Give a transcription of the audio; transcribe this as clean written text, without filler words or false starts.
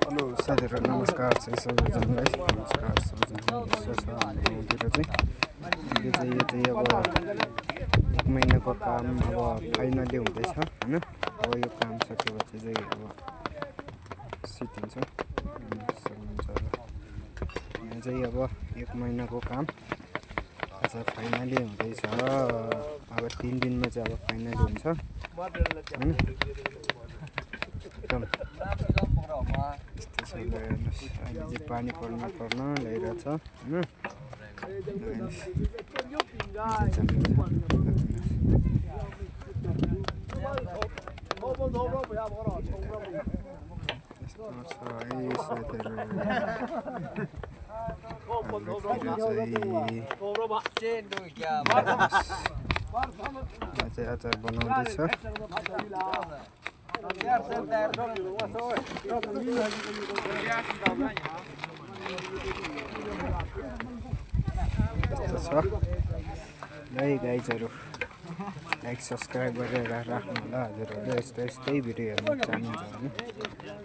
Hello साथीहरु नमस्कार चाहिँ सबैजनालाई नमस्कार सबैजना विश्व छ हामीतिर चाहिँ यो चाहिँ अब 1 महिनाको काम अब फाइनली हुँदैछ हैन। अब यो काम सकेपछि चाहिँ अब सिटिन्छ यहाँ चाहिँ अब 1 महिनाको काम आज फाइनली हुँदैछ। अब 3 दिनमा चाहिँ अब फाइनली हुन्छ हैन। एकदम अहिले चाहिँ पानी पर्न ल्याइरहेछ हैन। अचार बनाउँदैछ। गाइजहरु लाइक सब्स्क्राइब गरेर राख्नु होला हजुरहरुले। यस्तै भिडियो हेर्न चाहनुहुन्छ भने।